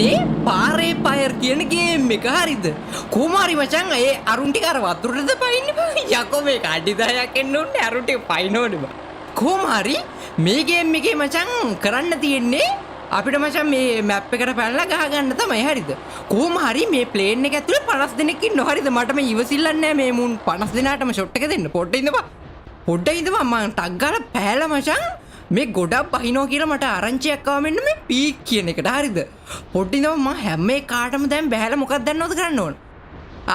තියෙන්නේ පාරේ පයර් කියන ගේම් එක හරිද? කුමාරි මචං ඒ අරුන් ටික අර වතුරටද පයින්නේ බං. යකෝ මේ කඩි 10ක් එන්න ඕනේ අරුන් ටික පයින්නෝනේ බං. කුමාරි මේ ගේම් එකේ මචං කරන්න තියෙන්නේ අපිට මචං මේ මැප් එකට පැනලා ගහ ගන්න තමයි හරිද? කුමාරි මේ ප්ලේන් එක ඇතුලේ 50 දෙනෙක් ඉන්නවා හරිද? මට මේ ඉවසිල්ලක් නැහැ මේ මුන් 50 දෙනාටම ෂොට් එක දෙන්න. පොඩ්ඩ ඉඳපන්. පොඩ්ඩ ඉඳපන් මං ටක් ගාලා පෑලා මචං මේ ගොඩක් බහිනෝ කියලා මට ආරංචියක් ආව මෙන්න මේ පීක් කියන එකට හරිද පොඩ්ඩිනව මම හැම එකකටම දැන් බහැලා මොකක්ද දන්නවද කරන්න ඕන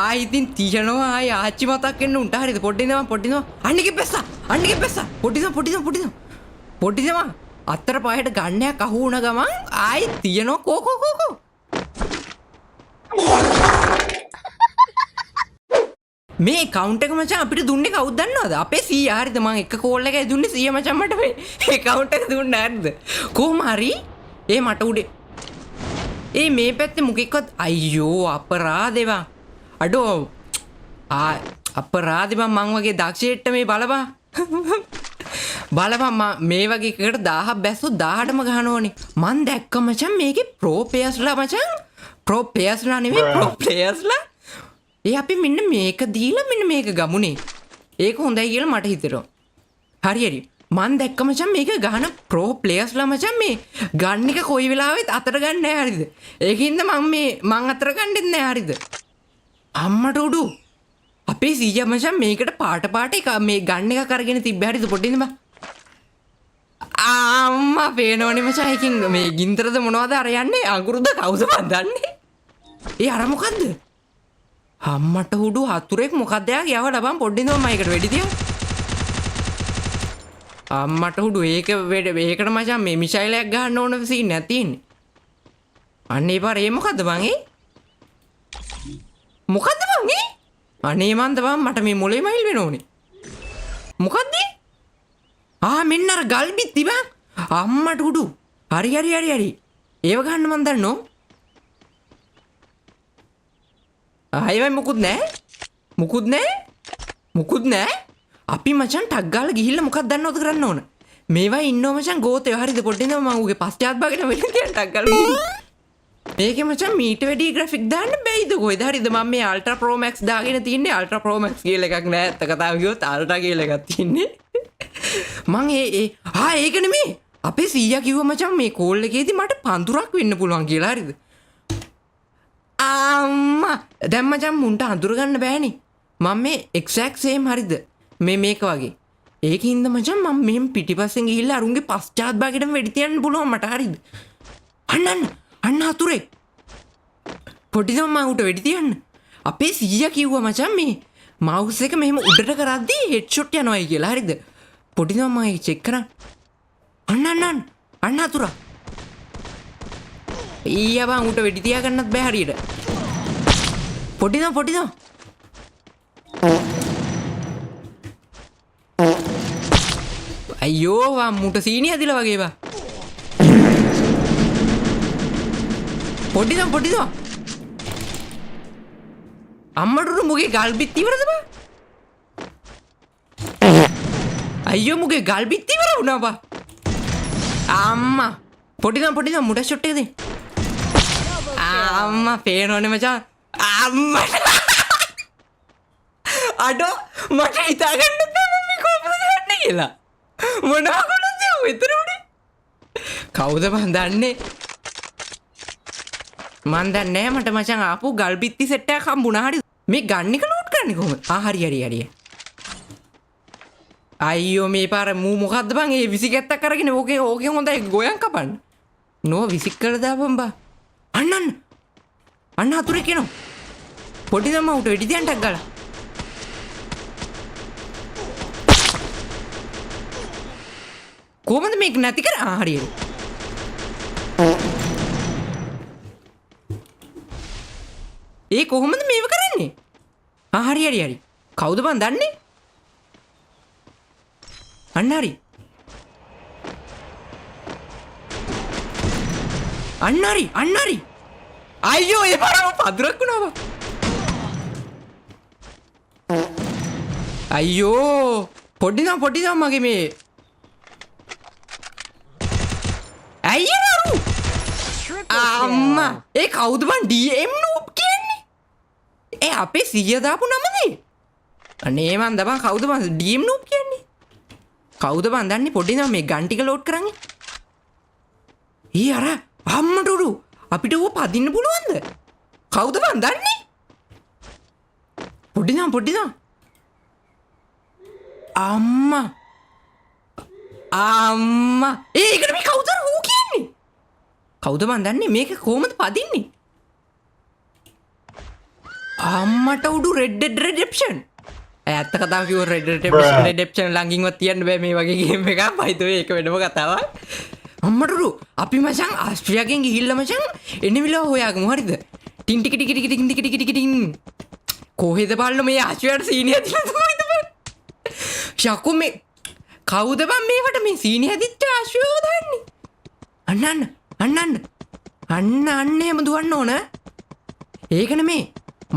ආයි ඉතින් තියනවා ආයි ආච්චි මතක් වෙන්න උන්ට හරිද පොඩ්ඩිනව අන්නේක පැස්සා පොඩ්ඩිනව අත්තර පහයට ගන්නයක් අහු වුණ ගමන් ආයි තියනවා කෝ මේ කවුන්ට් එක මචං අපිට දුන්නේ කවුද දන්නවද? අපේ සීයා හරිද? මං එක කෝල් එකයි දුන්නේ සීයා මචං මට මේ කවුන්ට් එක දුන්නේ හරිද? කොහොම හරි ඒ මට උඩේ මේ පැත්තේ මොකෙක්වත් අයියෝ අපරාදේවා. අඩෝ අපරාදේ මං වගේ දක්ෂයෙක්ට මේ බලපන්. බලපන් මේ වගේ එකකට 1000ක් බැස්සොත් 1000ටම ගහනෝනේ. මං දැක්ක මචං මේකේ ප්‍රෝ ප්ලේයර්ස්ලා මචං. ප්‍රෝ ප්ලේයර්ස්ලා නෙමෙයි ප්‍රෝ ප්ලේයර්ස්ලා අපි මෙන්න මේක දීලා මෙන්න මේක ගමුනේ. ඒක හොඳයි කියලා මට හිතෙනවා. හරි. මං දැක්ක මචං මේක ගහන ප්‍රෝ ප්ලේයර්ස්ලා මචං මේ ගන්න එක කොයි වෙලාවෙත් අතට ගන්න නැහැ හරිද? ඒකින්ද මං අතට ගන්නෙත් නැහැ හරිද? අම්මට උඩු. අපේ සීයා මචං මේකට පාට එක මේ ගන්න එක කරගෙන තිබ්බ හරිද පොඩ්ඩින් බා. අම්මා පේනවනේ මචං එකකින් මේ ගින්දරද මොනවද අර යන්නේ අඟුරුද කවුද මන් දන්නේ. අර මොකද්ද? අම්මට හුඩු හතුරෙක් මොකක්ද යාගේ යවලා බං පොඩ්ඩින් දම මයිකට වෙඩි තියමු අම්මට හුඩු ඒකට මචං මේ මිසයිලයක් ගහන්න ඕන සීන් නැති තියෙන්නේ අන්න ඒ පාර ඒ මොකද්ද බං මොකද්ද බං අනේ මන්ද බං මට මේ මොලේ මයිල් වෙන ඕනේ මොකද්ද මෙන්න අර ගල් බිත්ති බං අම්මට හුඩු හරි ඒව ගන්න මන් දන්නෝ ආයෙම මුකුත් නැහැ අපි මචං ටක් ගාලා ගිහිල්ලා මොකක්ද දන්නවද කරන්න ඕන මේවා ඉන්නව මචං ගෝතේ හරිද පොඩ්ඩින් මම ඌගේ පස්චාත් භාගයට වෙන්න තියන් ටක් ගාලා මේකේ මචං මීට වැඩි ග්‍රැෆික් දාන්න බැයිද කොහෙද හරිද මම මේ අල්ට්‍රා ප්‍රෝ මැක්ස් දාගෙන තින්නේ අල්ට්‍රා ප්‍රෝ මැක්ස් කියලා එකක් නෑ ඇත්ත කතාව කිව්වොත් අල්ට්‍රා කියලා එකක් තින්නේ මං ඒක නෙමෙයි අපේ සීයා කිව්වා මචං මේ කෝල් එකේදී මට පඳුරක් වෙන්න පුළුවන් කියලා හරිද අම්මා දැන් මචං මුන්ට අඳුරගන්න බෑනේ මම මේ එක්සැක්ට් සේම් හරිද මේක වගේ ඒකින්ද මචං මම මෙහෙම පිටිපස්සෙන් ගිහිල්ලා අරුන්ගේ පස්චාත් භාගයටම වෙඩි තියන්න පුළුවන් මට හරිද අන්න හතුරේ පොඩිදම මම උට වෙඩි තියන්න අපේ සීයා කිව්වා මචං මේ මවුස් එක මෙහෙම උඩට කරද්දී හෙඩ්ෂොට් යනවායි කියලා හරිද පොඩිදම මම ඒක චෙක් කරා අන්න හතුරා බං උට වෙඩි තියාගන්නත් බෑ හරියට පොඩිදම අයියෝ වා මුට සීනි හදිලා වගේ බා පොඩිදම අම්මට මුගේ ගල් බිත්ති ඉවරද බා අයියෝ මුගේ ගල් බිත්ති ඉවර වුණා බා අම්මා පොඩිදම මුට ෂොට් එක දෙන්න අම්මා පේනවනේ මචං අම්මට අඩෝ මට හිතාගන්න බෑ මම කොහොමද ගන්නේ කියලා මොනවා කරන්නද මෙතන උඩේ කවුද මන් දන්නේ මට මචං ආපු ගල් බිත්ති සෙට් එකක් හම්බුණා හරි මේ ගන්න එක ලෝඩ් කරන්නේ කොහොමද හරි අයියෝ මේ පාර මොකද්ද බං ඒ විසිකැත්තක් අරගෙන ඕකේ හොඳයි ගෝයන් කපන්න නෝ විසික් කරලා දාපන් බා අන්න හතුරෙක් එනවා පොඩි දම්මා උට වෙඩි තියන්න ටක් ගාලා කොහොමද මේක නැති කර හරියට කොහොමද මේව කරන්නේ හරි කවුද බං දන්නේ අන්න හරි අයියෝ ඒ පාරම පදුරක් වුණා බා අයියෝ පොඩ්ඩිදම් මගේ මේ අම්මා ඒ කවුද බං DM නූප් කියන්නේ? ඒ අපේ සීයා දාපු නමද? අනේ මන් දබන් කවුද බං DM නූප් කියන්නේ? කවුද බං දන්නේ පොඩි නම මේ ගන් ටික ලෝඩ් කරන්නේ? ඊ අර අම්මටුරු අපිට ඌ පදින්න පුළුවන්ද? කවුද බං දන්නේ? පොඩි නම අම්මා ඒකට මේ කවුද ඌ කියන්නේ? කවුද මන් දන්නේ මේක කොහමද පදින්නේ? අම්මට උඩු Red Dead Redemption. ඇත්ත කතාව කිව්ව Red Dead Redemption ළඟින්වත් තියන්න බෑ මේ වගේ ගේම් එකක්. බයිතෝ ඒක වෙනම කතාවක්. අම්මට උඩු අපි මචං ආස්ට්‍රේලියාවෙන් ගිහිල්ලා මචං එනිමිලා හොයාගමු හරිද? ටින් ටික ටික කොහෙද බලන්න මේ ආස්ට්‍රේලියාවට සීනිය දිලා කොහෙද බං? ෂකු මේ කවුද බං මේකට මේ සීනිය දිච්ච ආස්ට්‍රේලියාව දාන්නේ? අන්න එහෙම දුවන්න ඕන. ඒක නෙමේ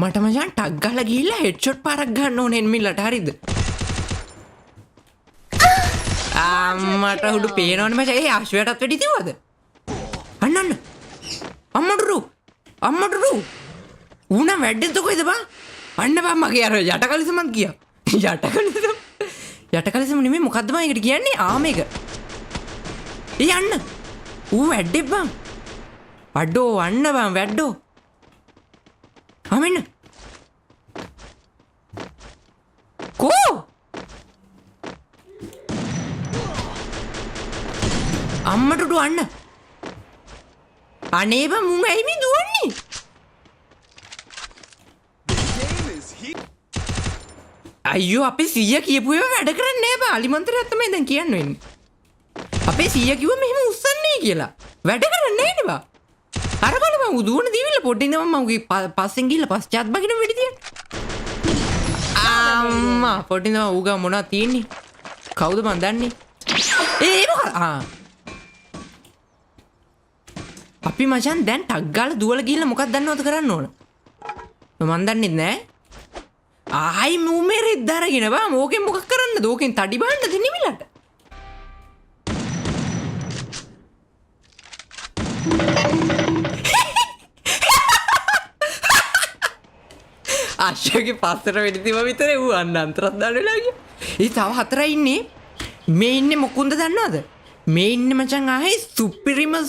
මට මචං ටක් ගහලා ගිහිල්ලා හෙඩ්ෂොට් පාරක් ගන්න ඕනේ එන්මිල්ලට හරිද? අම්මට උඩු පේනවනේ මචං ඒ ආශ්වයටත් වෙඩි තියවද? අන්න අම්මඩුරු ඌ නම් වැඩෙද්ද කොයිද බං? අන්න බං මගේ අර යටකලිසමක් ගියා. යටකලිසම නෙමෙයි මොකද්ද බං ඒකට කියන්නේ? ආමේක. ඒ අන්න ඌ වැඩේ බං. අඩෝ අන්න බං වැඩෝ. ආමෙන්න. කෝ? අම්මටුඩු අන්න. අනේ බං මුන් ඇයි මේ දුවන්නේ? අයියෝ අපේ සීයා කියපු ඒවා වැඩ කරන්නේ නැහැ බං. අලිමන්තරයක් තමයි දැන් කියන්න වෙන්නේ. අපේ සීයා කිව්වා මෙහෙම උස්සන්නේ කියලා. වැඩ කරන්නේ නැහැ නේ බං. අර බලපන් උදුවන දීවිල්ල පොඩ්ඩින් නම් මම උගේ පස්සෙන් ගිහලා පස්චාත් බගින වෙඩි තියන්න. අම්මා පොඩ්ඩින් නම් ඌගා මොනවද තියෙන්නේ? කවුද මන් දන්නේ? ඒ මොකද? අපි මචන් දැන් ටක් ගාලා දුවලා ගිහලා මොකක්ද දන්නවද කරන්න ඕන? මන් දන්නේ නැහැ. ආයි මූමේ රෙද්ද අරගෙන බා මොකෙන් මොකක් කරන්නද? ඕකෙන් තඩි බාන්නද නිමිලට? ආශ්‍රයගේ පස්සට වෙඩි තිබ්බ විතරේ ඌ අන්න අන්තරත් දාන්න වෙලා ගියා. ඒ තව හතරයි ඉන්නේ. මේ ඉන්නේ මොකුන්ද දන්නවද? මේ ඉන්නේ මචං ආයේ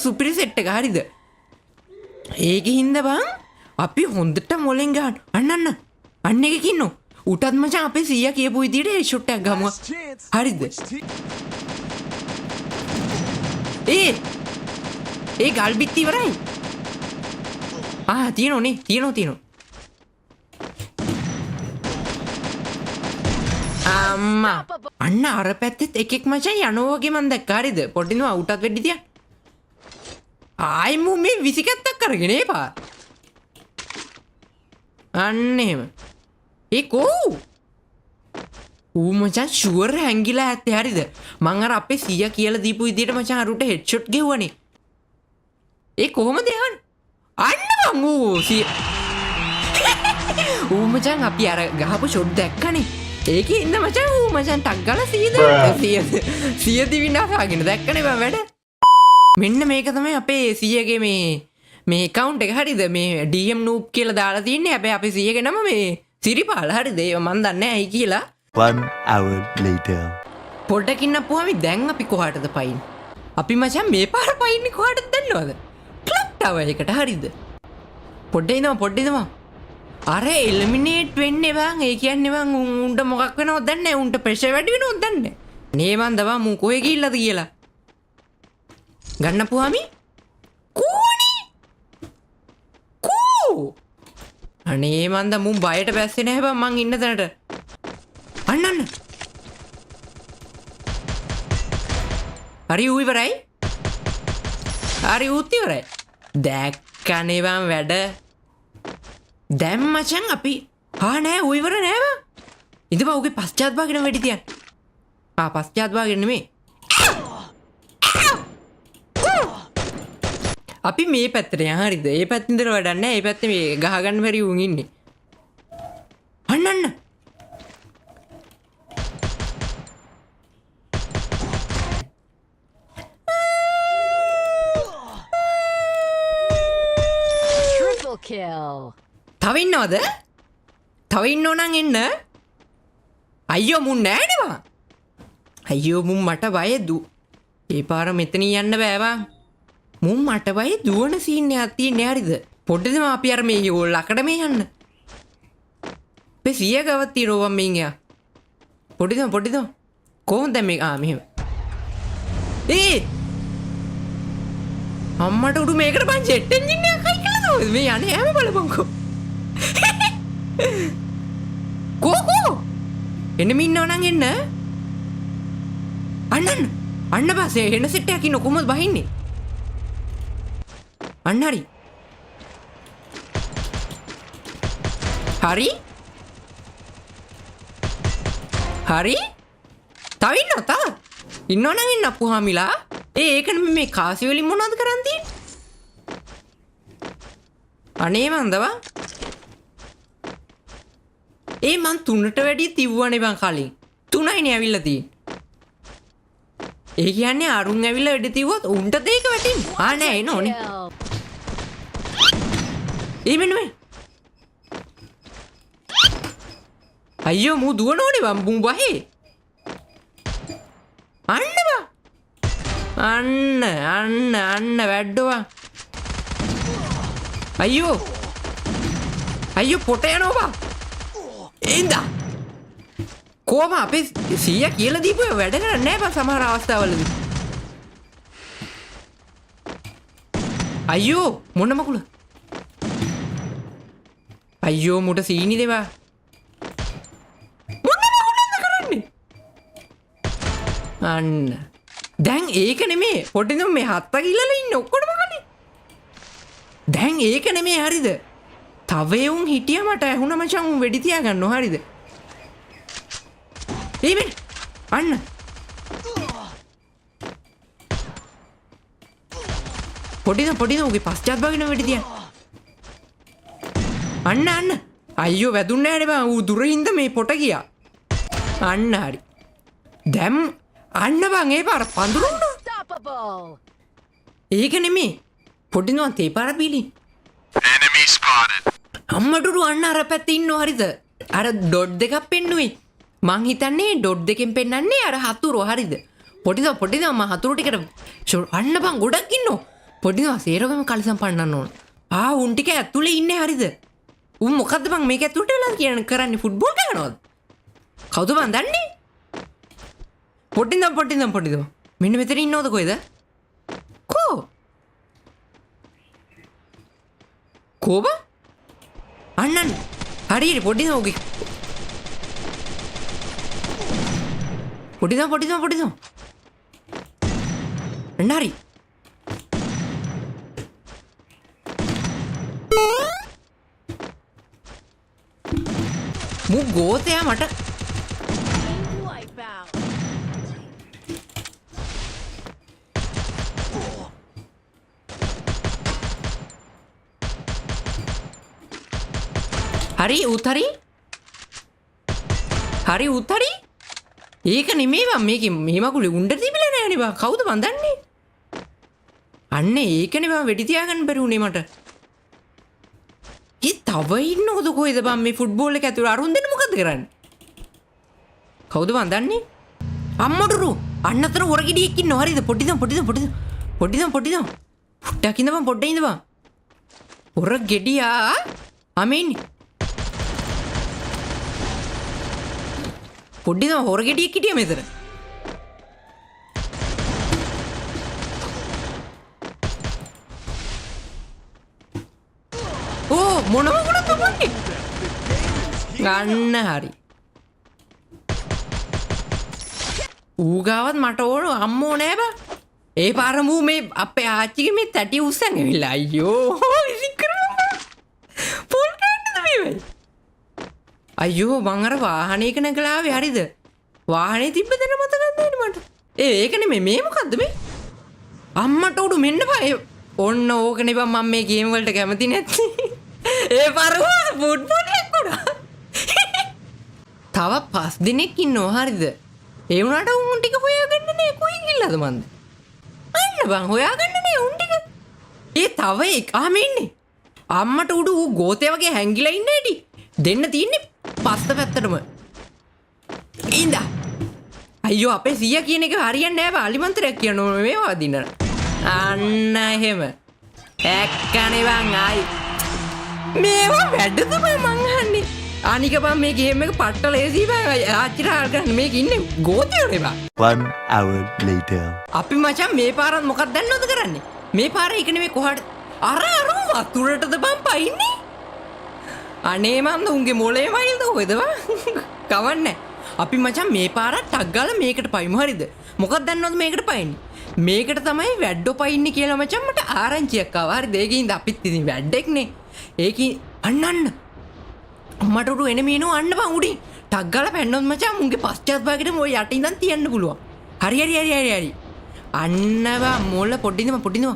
සුපිරි සෙට් එක හරිද? ඒකින්ද බං අපි හොඳට මොලෙන් ගන්න. අන්න එකක ඉන්නෝ. උටත් මචං අපේ සීයා කියපු විදිහට ඒ ෂොට් එකක් ගමු. හරිද? ඒ ගල් බිත්ති ඉවරයි. තියෙනවා. අම්මා අන්න අර පැත්තෙත් එකෙක් මචං යනවා වගේ මන් දැක්කා හරිද? පොඩ්ඩිනවා උටත් වෙඩි තියන්න. ආයි මු මේ 27ක් අරගෙන එපා. අන්න එහෙම. ඒ කෝ? ඌ මචං ෂුවර් හැංගිලා ඇත්තේ හරිද? මං අර අපේ සීයා කියලා දීපු විදිහට මචං අරුට හෙඩ්ෂොට් ගෙවුවනේ. ඒ කොහමද යවන්නේ? අන්න මං ඌ මචං අපි අර ගහපු ෂොට් දැක්කනේ. ඒකේ ඉන්න මචං ඌ මචං ටක් ගාලා 100 දිවිනාගෙන දැක්කනේ බං වැඩ. මෙන්න මේක තමයි අපේ සීයාගේ මේ account එක හරිද? මේ DM noob කියලා දාලා තින්නේ. හැබැයි අපේ සීයාගේ නම මේ සිරිපාල හරිද? ඒක මන් දන්නේ නැහැ ඇයි කියලා. 1 hour later. පොඩ්ඩකින් අපුවාමි දැන් අපි කොහාටද පයින්? අපි මචං මේ පාර පයින්නේ කොහාටද දන්නවද? ක්ලබ් ටවර් එකට හරිද? පොඩ්ඩේ අර එලිමිනේට් වෙන්නේ බං. ඒ කියන්නේ බං උන්ට මොකක් වෙනවද දන්නේ නැහැ. උන්ට ප්‍රෙෂර් වැඩි වෙනවද දන්නේ නැහැ. නේ මන් දවා මු කොහෙ ගිහිල්ලාද කියලා. ගන්නපුවාමි කෝ අනේ මන්ද මුන් බයට බැස්සේ නැහැ බං මං ඉන්න තැනට. අන්න හරි ඌ ඉවරයි. දැක්කනේ බං වැඩ. දැන් මචං අපි නෑ ඌ ඉවර නෑ බං. ඉඳපන් ඌගේ පස්චාත් භාගෙන වෙඩි තියන්න. පස්චාත් භාගෙන නෙමෙයි. අපි මේ පැත්තට යන් හරිද? ඒ පැත්තෙන් ඉඳලා වැඩක් නැහැ. ඒ පැත්තේ මේ ගහගන්න බැරි උන් ඉන්නේ. අන්න kill. තව ඉන්නවද? තව ඉන්නෝ නම් එන්න. අයියෝ මුන් නෑනවා. අයියෝ මුන් මට බය ඒ පාර මෙතනින් යන්න බෑ බං. මුන් මට බය දුවන සීන් එකක් තියෙන්නේ හරිද? පොඩ්ඩක් අපි අර මේ ලකඩ මේ යන්න. මේ සිය ගාවක් තියෙනවා මම මෙන් යා. පොඩ්ඩක් කොහොමද මේ මෙහෙම. අම්මට උඩු මේකට බං ජෙට් එන්ජින් එකක් හයි කළා නෝ. මේ යන්නේ හැම බලපන්කෝ. කෝ එන්න මින්නව නම් එන්න. අන්න බස්සේ එන සෙට් එකක් ඉන්න කොහොමද බහින්නේ? අන්න හරි. තව ඉන්නව නම් ඉන්න අපුහාමිලා. ඒකනේ මේ කාසි වලින් මොනවද කරන් තියෙන්නේ? අනේ මන්දවා. මං 3ට වැඩි තිව්වනේ බං කලින්. 3යිනේ ඇවිල්ලා තියෙන්නේ. ඒ කියන්නේ අරුන් ඇවිල්ලා වැඩි තිව්වොත් උන්ට දෙයක වැටෙන්නේ. නෑ එනෝනේ. මෙන්න මේ. අයියෝ මූ දුවනෝනේ බං මූ බහේ. අන්න වැඩ්ඩවා. අයියෝ පොට යනවා බං. එන්දා කොහම අපේ සීයා කියලා දීපු වැඩ කරන්නේ නැහැ බං සමහර අවස්ථාවලදී. අයියෝ මොන මකුල. අයියෝ මුට සීනි දෙවා. මොන මකුලද කරන්නේ? අන්න දැන් ඒක නෙමේ පොඩ්ඩක් මේ හත්ත කිල්ලලා ඉන්නේ ඔක්කොම කනේ. දැන් ඒක නෙමේ හරිද? තව එවුන් හිටියා මට ඇහුණා මචං උන් වෙඩි තියාගන්නව හරිද? අන්න පොඩිද උගේ පස්චාත් භාගින වෙඩි තියන්න. අන්න අයියෝ වැදුන්නේ නැහැ නේ බං. ඌ දුරින්ද මේ පොට ගියා. අන්න හරි. දැන් අන්න බං ඒ පාර පඳුරුන්න. ඒක නෙමේ පොඩිනවා තේ පාර බීලි. Enemy spotted. අම්මටුරු අන්න අර පැත්තේ ඉන්නව හරිද? අර ඩොට් දෙකක් පෙන්නුවේ. මං හිතන්නේ ඩොට් දෙකෙන් පෙන්නන්නේ අර හතුරු හරිද? පොඩිද මම හතුරු ටිකට අන්න බං ගොඩක් ඉන්නෝ. පොඩිද සේරගම කලිසම් පන්නන්න ඕන. උන් ටික ඇතුලේ ඉන්නේ හරිද? උන් මොකද්ද බං මේක ඇතුලට වෙලා කරන්නේ ෆුට්බෝල් ගහනවද? කවුද බං දන්නේ? පොඩිද මෙන්න මෙතන ඉන්නවද කොහෙද? කෝබ? අන්න හරියට පොඩිද ඔගේ. පොඩිද අන්න හරි. මු ගෝතයා මට හරි උතරි ඒක නෙමේ බං මේකේ මේ මකුලේ උණ්ඩ තිබිලා නෑනේ බං. කවුද බං දන්නේ? අන්න ඒකනේ බං වෙඩි තියාගන්න බැරි උනේ මට. තව ඉන්නවද කොහෙද බං මේ ෆුට්බෝල් එක ඇතුළේ අරුන් දෙන්න මොකද්ද කරන්නේ? කවුද බං දන්නේ? අම්මඩුරු අන්න අතන හොරගෙඩියෙක් ඉන්නව හරිද? පොඩ්ඩක් ඉන්න බං පොඩ්ඩක් ඉන්න බං. හොරගෙඩියා අමෙන්නේ පොඩ්ඩක් හොරගෙඩියෙක් හිටියා මෙතන. මොනම ගුණද මොන්නේ? ගන්න හරි. ඌගාවත් මට ඕන අම්මෝ නෑ බා. ඒ පාර මූ මේ අපේ ආච්චිගේ මේ තැටි උස්සන් ඇවිල්ලා අයියෝ ඉතින් කරමු. පොල් කන්නද මේ වෙයි? අයියෝ මං අර වාහනයක නැගලා ආවේ හරිද? වාහනේ තිබ්බ දෙන මතකද නේද මට? ඒක නෙමෙයි මේ මොකද්ද මේ? අම්මට උඩු මෙන්න බා. ඔන්න ඕකනේ බං මම මේ ගේම් වලට කැමති නැත්තේ. ඒ පරවා ෆුට්බෝල් එකක් උනා. තව 5 දිනක් ඉන්නව හරිද? ඒ වුණාට උන් ටික හොයාගන්න නේ කොයි ගිල්ලද මන්ද? අන්න බං හොයාගන්න නේ උන් ටික. තව එක මෙන්නේ. අම්මට උඩු ඌ ගෝතය වගේ හැංගිලා ඉන්න හැටි. දෙන්න තියෙන්නේ පස්ත පැත්තටම. ඉඳා. අයියෝ අපේ සීයා කියන එක හරියන්නේ නැහැ. අලිමන්තරයක් කියන මේවා දිනන. අන්න එහෙම. එක්කනේ වන් ආයි. මේවා වැඩද මං අහන්නේ. අනික බං මේ ගේම් එක පට්ට ලේසි බං. ආච්චිට අරගෙන මේක ඉන්නේ ගෝතයෝනේ බං. 1 hour later. අපි මචං මේ පාරත් මොකක්ද දන්නවද කරන්නේ? මේ පාර එක නෙමෙයි කොහාට අර වතුරටද බං පයින්නේ? අනේ මන්ද උන්ගේ මොලේ වයිල්ද කොහෙද බං? කවන්නේ. අපි මචං මේ පාරත් ටක් ගාලා මේකට පයිමු හරිද? මොකක්ද දන්නවද මේකට පයින්නේ? මේකට තමයි වැඩෝ පයින්නේ කියලා මචං මට ආරංචියක් ආවා. හරිද? ඒකින්ද අපිත් ඉතින් වැඩෙක්නේ. ඒකින් අන්න මට උඩු එනමීනෝ අන්න බං උඩින් ටක් ගාලා පැන්නොත් මචං මුන්ගේ පශ්චාත් භාගයට ඔය යට ඉඳන් තියන්න පුළුවන්. හරි. අන්න බං මොළ පොඩ්ඩින්දම.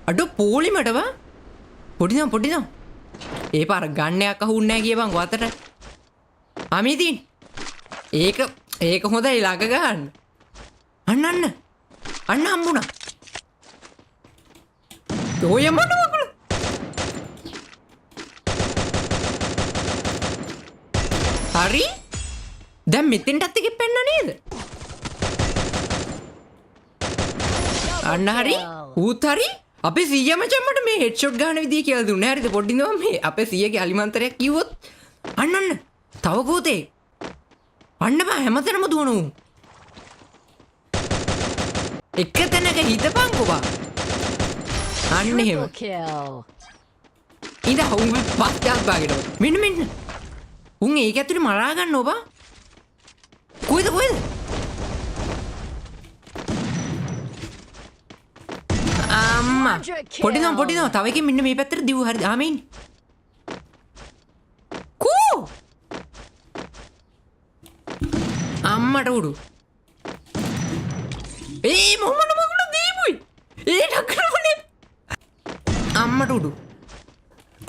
අඩෝ පොලිමට බං. පොඩ්ඩින්දම. ඒ පාර ගන්නයක් අහුන්නේ නැහැ කිය බං වතට. අමිතින්. ඒක හොඳයි ළඟ ගන්න. අන්න හම්බුණා. ඔය මොනවද? හරි දැන් මෙතෙන්ටත් එකෙ පෙන්න නේද? අන්න හරි ඌත් හරි අපේ සීයා මචං මට මේ හෙඩ්ෂොට් ගන්න විදිය කියලා දුන්නේ. හරිද? පොඩ්ඩින්දම මේ අපේ සීයාගේ අලිමන්තරයක් කිව්වොත් අන්න තව කෝතේ අන්න බා හැමතැනම දුවන උන් එක තැනක හිටපන්කෝ බා. අන්න එහෙම ඉඳ උන් පස්චාත් භාගයට මෙන්න උන් ඒක ඇතුලේ මරා ගන්න ඔබ කොයිද අම්මා පොඩිනම තව එකකින් මෙන්න මේ පැත්තට දිව්ව. හරිද? ආමීන් කෝ අම්මට උඩු මොමන මගුල දීපුයි ඩක්කරනේ අම්මට උඩු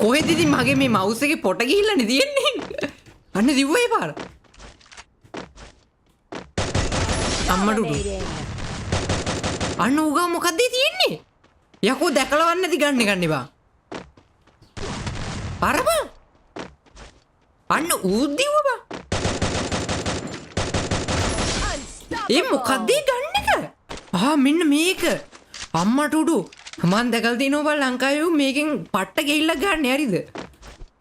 කොහෙද ඉතින් මගේ මේ මවුස් එකේ පොට ගිහිල්ලානේ තියෙන්නේ. අන්න දිව්වා ඒ පාර. අම්මට උඩු අන්න උගා මොකද්ද තියෙන්නේ? යකෝ දැකලවන්න නැති ගන්න බා. අරබා අන්න ඌද්දිව බා. ඒ මොකද්ද ගන්න එක? මෙන්න මේක. අම්මට උඩු මන් දැකලා තිනවා බා ලංකාවේ මේකෙන් පට්ට ගෙයිල්ලක් ගන්න. හරිද?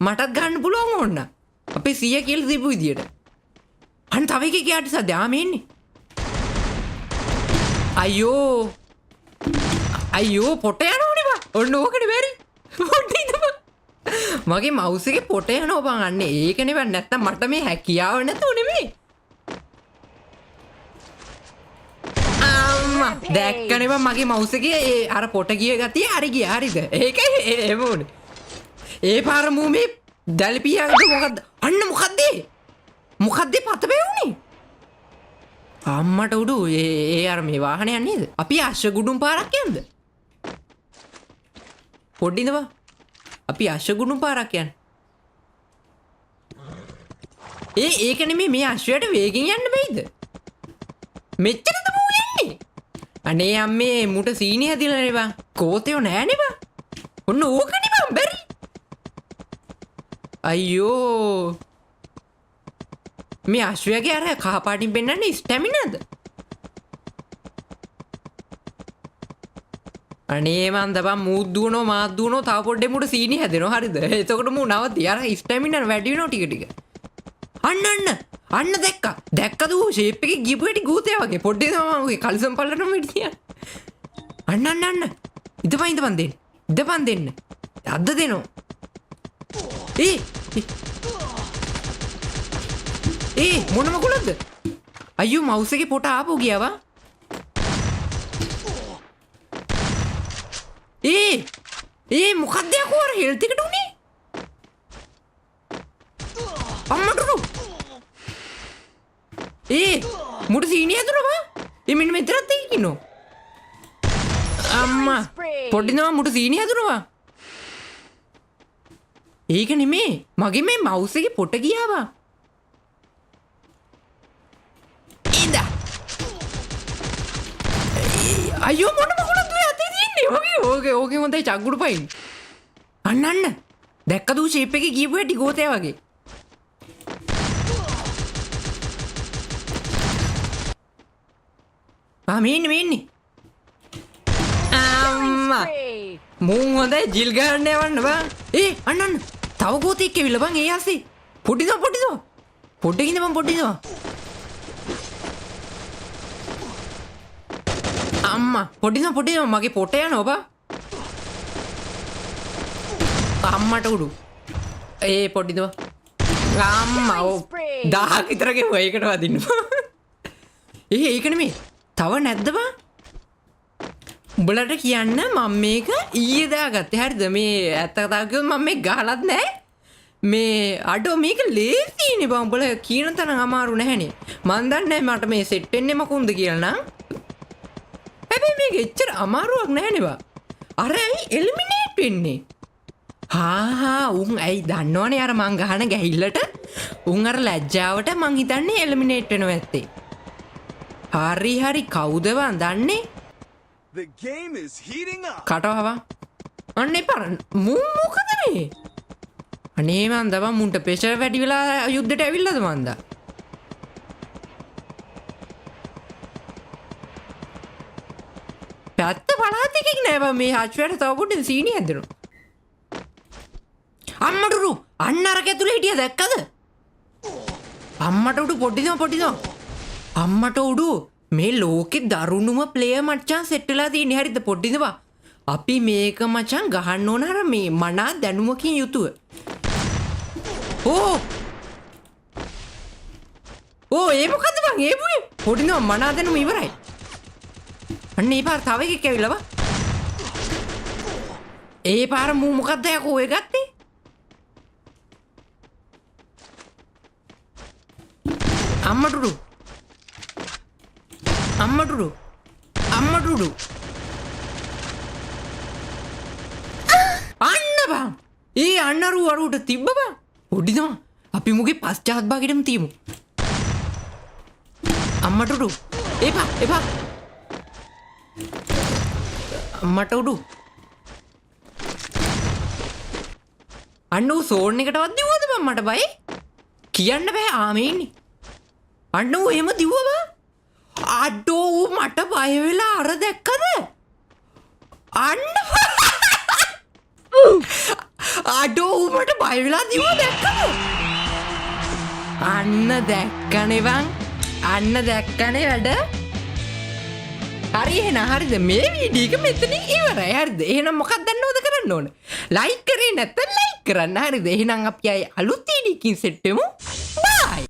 මටත් ගන්න පුළුවන් ඕන්න. අපේ සීයා කියලා දීපු විදියට. අන්න තව එකේ කියාට සද්ද ආමෙන්නේ. අයියෝ පොට යනවනේ බා. ඔන්න ඕකනේ බැරි. පොඩ්ඩින්ද මගේ මවුස් එකේ පොට යනවා බං. අන්න ඒකනේ බං. නැත්තම් මට මේ හැකියාව නැතුව නෙමෙයි. දැක්කනේ බං මගේ මවුස් එකේ අර පොට ගිය ගතිය හරි ගියා. හරිද? ඒකයි එහෙම උනේ. ඒ පාර මූ මේ දැලිපියාට මොකද්ද? අන්න මොකද්ද පත බෙවුනේ? අම්මට උඩු ඒ අර මේ වාහනයක් නේද? අපි අශ්වගුඩුම් පාරක් යන්නද? පොඩ්ඩින්ද බං. අපි අශ්වගුඩුම් පාරක් යන්න. ඒක නෙමෙයි මේ අශ්වයට වේගෙන් යන්න බෑද? මෙච්චරද මූ යන්නේ? අනේ අම්මේ මුට සීනි හැදිලා නේ බං. කෝතයෝ නෑනේ බං. ඔන්න ඕකනේ බං බැරි. අයියෝ මේ අශ්වයාගේ අර කහ පාටින් පෙන්නන්නේ ස්ටැමිනාද? අනේ මන්ද බං මූත් දුවනෝ මාත් දුවනෝ තව පොඩ්ඩේ මුට සීනි හැදෙනවා. හරිද? එතකොට මූ නවති. අර ස්ටැමිනා වැඩි වෙනවා ටික. අන්න දැක්කද ඌ ෂේප් එකේ ගියපු හැටි ගූතේ වගේ. පොඩ්ඩේ තමයි ඌගේ කලිසම් පල්ලටම හිටියා. අන්න ඉදපන් දෙන්න. අද්ද දෙනෝ. මොන මකුලක්ද? අයියෝ මවුස් එකේ පොට ආපහු ගියාවා. මොකක්ද යකෝ අර හෙල්ත් එකට උනේ? අම්මට උඩු. මුට සීනි ඇදුනවා. මෙන්න මෙතනත් ඉන්නෝ. අම්මා පොඩ්ඩින්ම මුට සීනි ඇදුනවා. ඒක නෙමේ මගේ මේ මවුස් එකේ පොට ගියාවා. අයියෝ මොන මකුලක්ද ඔය අතේ තියෙන්නේ? ඕකේ හොඳයි චග්ගුඩු පයින්. අන්න දැක්කද ඌ ෂේප් එකේ ගියපු හැටි ගෝතයා වගේ. මේ ඉන්නේ. අම්මා. මූන් හොඳයි ජිල් ගන්න යවන්න බං. අන්න. තව ගෝතෙක් ඇවිල්ලා බං ඒ ආසේ. පොඩිද. පොඩ්ඩකින් බං. අම්මා පොඩිද මගේ පොට යනවා බං. අම්මට උඩු. පොඩිද. අම්මා ඔව් 1000ක් විතර ගෙවුවා ඒකට වදින්න. ඒක නෙමෙයි. තව නැද්ද බං? උඹලට කියන්න මම මේක ඊයේ දාගත්තේ හරිද? මේ ඇත්ත කතාව කිව්වොත් මම මේක ගහලත් නැහැ. මේ අඩෝ මේක ලේසියිනේ බං. උඹලා කියන තරම් අමාරු නැහැනේ. මන් දන්නේ මට මේ සෙට් වෙන්නේ මොකුන්ද කියලා නම්. හැබැයි මේක එච්චර අමාරුවක් නැහැනේ බං. අර ඇයි එලිමිනේට් වෙන්නේ? උන් ඇයි දන්නවනේ අර මං ගහන ගැහිල්ලට උන් අර ලැජ්ජාවට මං හිතන්නේ එලිමිනේට් වෙනවා ඇත්තේ. හරි කවුද බං දන්නේ? The game is heating up. කටවවා. අනේ පරන් මොකද මේ? අනේ මන්ද බං මුන්ට ප්‍රෙෂර් වැඩි වෙලා යුද්ධයට ඇවිල්ලාද මන්ද? පැත්ත පළාත් එකක් නෑ බං මේ හච්වට තව පොඩ්ඩක් සීනි හැදෙනවා. අම්මටුරු අන්න අර කැතුලේ හිටිය දැක්කද? අම්මට උඩු පොඩ්ඩිද. අම්මට උඩු මේ ලෝකෙ දරුණුම ප්ලේයර් මචං සෙට් වෙලා තියෙන්නේ හරිද පොඩ්ඩිද බං? අපි මේක මචං ගහන්න ඕන අර මේ මනා දැනුමකින් යුතුව. ඒ මොකද බං ඒ පුයි? පොඩ්ඩිද මනා දැනුම ඉවරයි. අන්න ඒ පාර තව එකෙක් ඇවිල්ලා බං. ඒ පාර මූ මොකද්ද යකෝ ඔය ගත්තේ? අම්මටුඩු අන්න බං අන්නරු අරුට තිබ්බ බං. පොඩිද අපි මුගේ පශ්චාත් භාගයටම තියමු. අම්මටුඩු එපා අම්මට උඩු අන්න ඌ සෝන් එකටවත් දිව්වද බං? මට බයි කියන්න බෑ. ආමේ ඉන්නේ අන්න ඌ එහෙම දිව්ව බං. අඩෝ ඌ මට බය වෙලා අර දැක්කද? අන්න අඩෝ ඌ මට බය වෙලා දිව්ව දැක්කද? අන්න දැක්කනේ බං. අන්න දැක්කනේ වැඩ. හරි එහෙනම් හරිද මේ වීඩියෝ එක මෙතනින් ඉවරයි හරිද? එහෙනම් මොකක්ද දන්නවද කරන්න ඕන? ලයික් කරේ නැත්නම් ලයික් කරන්න හරිද? එහෙනම් අපි අලුත් වීඩියෝ එකකින් සෙට් වෙමු. බයි.